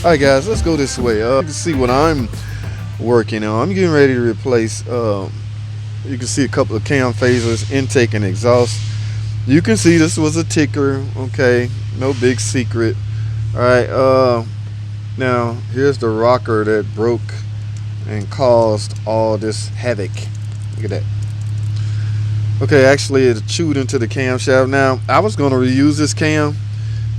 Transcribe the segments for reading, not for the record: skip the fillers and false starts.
Alright guys, let's go this way. You can see what I'm working on. I'm getting ready to replace, you can see a couple of cam phasers, intake and exhaust. You can see this was a ticker, okay, no big secret. Alright, now here's the rocker that broke and caused all this havoc. Look at that. Okay, actually it chewed into the camshaft. Now, I was going to reuse this cam,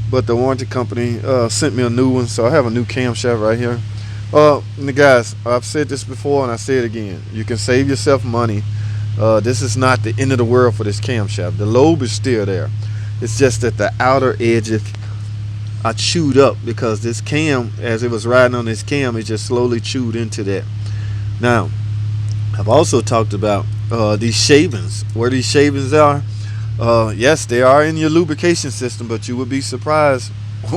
but the warranty company sent me a new one, so I have a new camshaft right here. And guys, I've said this before and I say it again. You can save yourself money. This is not the end of the world for this camshaft. The lobe is still there. It's just that the outer edges are chewed up because this cam, as it was riding on this cam, it just slowly chewed into that. Now, I've also talked about these shavings. Where these shavings are, yes, they are in your lubrication system, but you would be surprised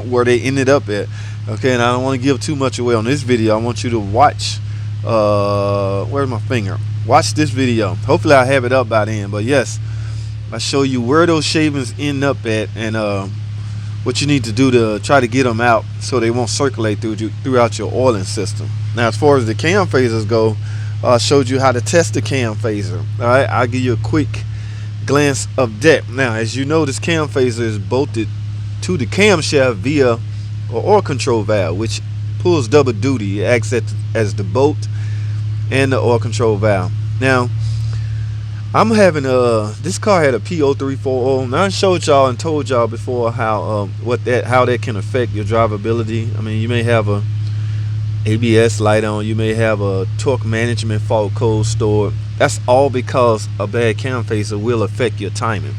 where they ended up at. Okay, and I don't want to give too much away on this video. I want you to watch, where's my finger? Watch this video. Hopefully I have it up by then, but yes, I show you where those shavings end up at and what you need to do to try to get them out so they won't circulate throughout your oiling system. Now, as far as the cam phasers go, I showed you how to test the cam phaser. All right, I'll give you a quick glance of that. Now, as you know, this cam phaser is bolted to the camshaft via an oil control valve, which pulls double duty. It acts as the bolt and the oil control valve. Now, I'm having this car had a P00340. Now, I showed y'all and told y'all before how how that can affect your drivability. I mean, you may have a ABS light on, you may have a torque management fault code stored. That's all because a bad cam phaser will affect your timing.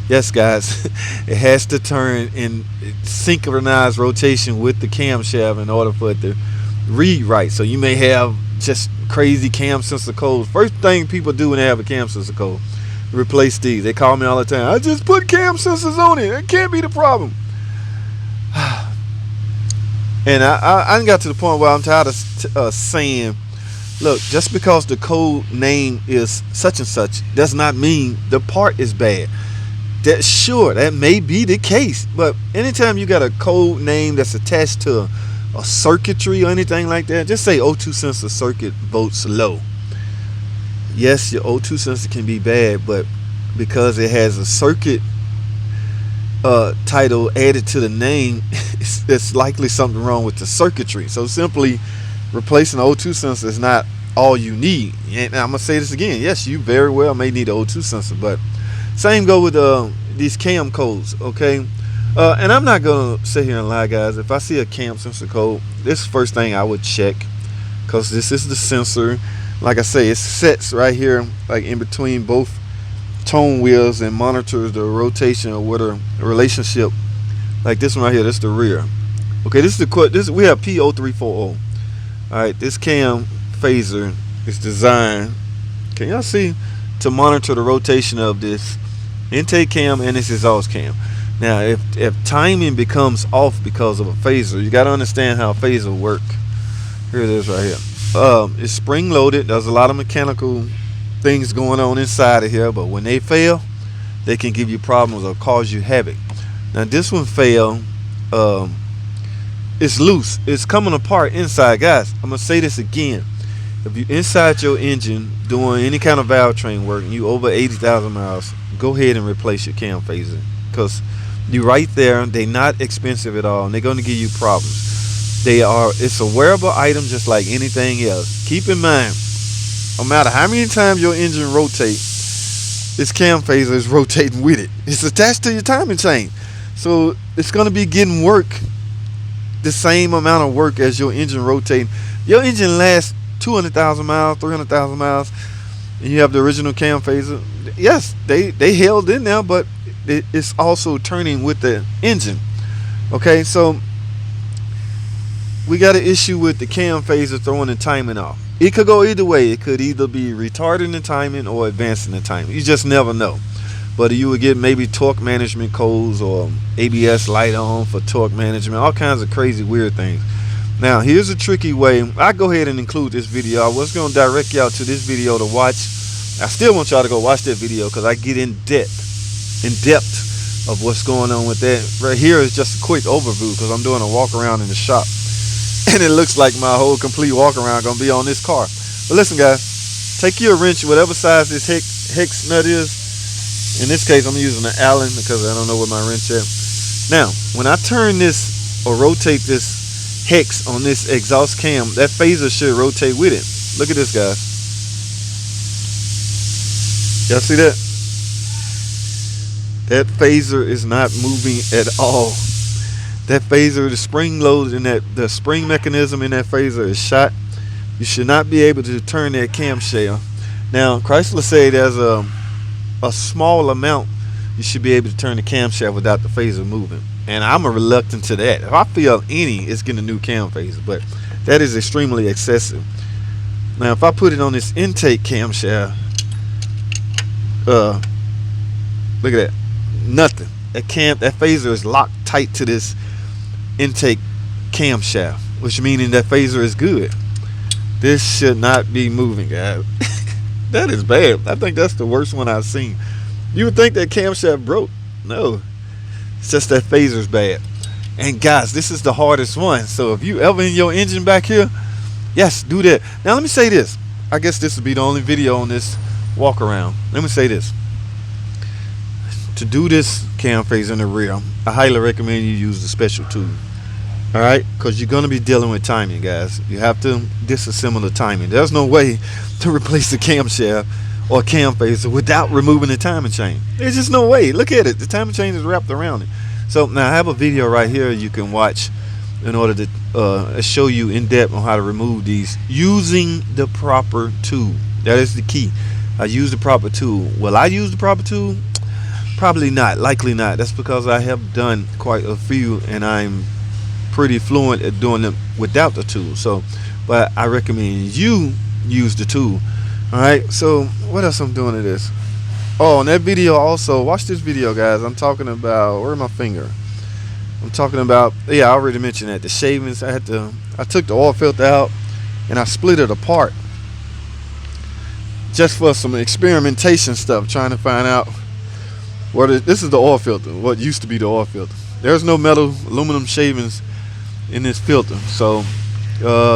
Yes, guys, it has to turn in synchronized rotation with the camshaft in order for it to read right. So you may have just crazy cam sensor codes. First thing people do when they have a cam sensor code, replace these. They call me all the time. I just put cam sensors on it. It can't be the problem. And I got to the point where I'm tired of saying, look, just because the code name is such and such does not mean the part is bad. That, sure, that may be the case, but anytime you got a code name that's attached to a circuitry or anything like that, just say O2 sensor circuit volts low. Yes, your O2 sensor can be bad, but because it has a circuit title added to the name, it's likely something wrong with the circuitry. So simply replacing the O2 sensor is not all you need. And I'm gonna say this again, yes, you very well may need an O2 sensor, but same go with these cam codes. Okay, and I'm not gonna sit here and lie, guys. If I see a cam sensor code, this is the first thing I would check, because this is the sensor. Like I say, it sets right here, like in between both tone wheels, and monitors the rotation or what a relationship. Like this one right here, this is the rear. Okay, this is the we have P00340. All right, this cam phaser is designed, can y'all see, to monitor the rotation of this intake cam and this exhaust cam. Now, if timing becomes off because of a phaser, you got to understand how a phaser work. Here it is right here. It's spring loaded. There's a lot of mechanical things going on inside of here, but when they fail, they can give you problems or cause you havoc. Now, this one failed. It's loose. It's coming apart inside, guys. I'm gonna say this again. If you inside your engine doing any kind of valve train work and you over 80,000 miles, go ahead and replace your cam phaser, because you right there. They're not expensive at all, and they're going to give you problems. It's a wearable item just like anything else. Keep in mind, no matter how many times your engine rotates, this cam phaser is rotating with it. It's attached to your timing chain, so it's going to be getting work, the same amount of work as your engine rotating. Your engine lasts 200,000 miles, 300,000 miles, and you have the original cam phaser. Yes, they held in there, but it's also turning with the engine. Okay, so we got an issue with the cam phaser throwing the timing off. It could go either way. It could either be retarding the timing or advancing the timing. You just never know. But you would get maybe torque management codes or ABS light on for torque management, all kinds of crazy weird things. Now, here's a tricky way. I go ahead and include this video. I was going to direct y'all to this video to watch. I still want y'all to go watch that video because I get in depth of what's going on with that. Right here is just a quick overview because I'm doing a walk around in the shop. and it looks like my whole complete walk around gonna be on this car. But listen, guys, take your wrench, whatever size this hex nut is. In this case, I'm using an Allen because I don't know where my wrench is. Now, when I turn this or rotate this hex on this exhaust cam, that phaser should rotate with it. Look at this, guys. Y'all see that? That phaser is not moving at all. That phaser, the spring load in that, the spring mechanism in that phaser is shot. You should not be able to turn that camshaft. Now, Chrysler said there's a small amount you should be able to turn the camshaft without the phaser moving. And I'm reluctant to that. If I feel any, it's getting a new cam phaser, but that is extremely excessive. Now, if I put it on this intake camshaft, look at that. Nothing. That phaser is locked tight to this intake camshaft, which meaning that phaser is good. This should not be moving, guys. That is bad. I think that's the worst one I've seen. You would think that camshaft broke. No, it's just that phaser's bad. And guys, this is the hardest one. So if you ever in your engine back here, yes, do that. Now let me say this. I guess this will be the only video on this walk around. Let me say this. To do this cam phaser in the rear, I highly recommend you use the special tool. Alright, because you're going to be dealing with timing, guys. You have to disassemble the timing. There's no way to replace the camshaft or cam phaser without removing the timing chain. There's just no way. Look at it. The timing chain is wrapped around it. So now I have a video right here you can watch in order to show you in depth on how to remove these using the proper tool. That is the key. I use the proper tool. Will I use the proper tool? Probably not, likely not. That's because I have done quite a few and I'm pretty fluent at doing them without the tool. So, but I recommend you use the tool. Alright, so what else I'm doing to this? Oh, in that video also, watch this video, guys. I'm talking about, where's my finger? I'm talking about, yeah, I already mentioned that, the shavings. I took the oil filter out and I split it apart just for some experimentation stuff, trying to find out this is the oil filter, what used to be the oil filter. There's no metal aluminum shavings in this filter. So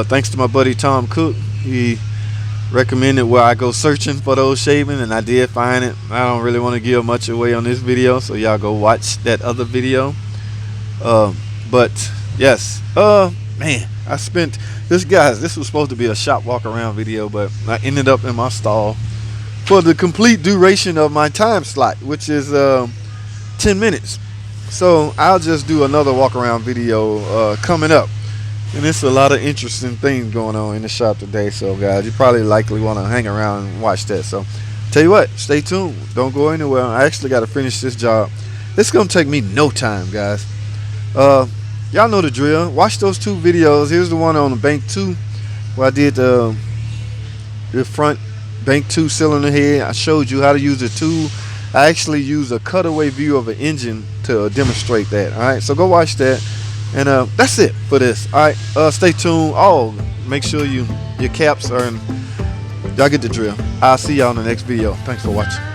thanks to my buddy Tom Cook, he recommended where I go searching for those shavings, and I did find it. I don't really want to give much away on this video, so y'all go watch that other video. But yes, man, I spent this was supposed to be a shop walk around video, but I ended up in my stall for the complete duration of my time slot, which is 10 minutes. So I'll just do another walk around video coming up. And there's a lot of interesting things going on in the shop today. So guys, you probably likely want to hang around and watch that. So tell you what, stay tuned. Don't go anywhere. I actually got to finish this job. This is going to take me no time, guys. Y'all know the drill. Watch those two videos. Here's the one on the Bank 2 where I did the front Bank 2 cylinder head. I showed you how to use the tool. I actually used a cutaway view of an engine to demonstrate that. Alright, so go watch that. And that's it for this. Alright, stay tuned. Oh, make sure your caps are in. Y'all get the drill. I'll see y'all in the next video. Thanks for watching.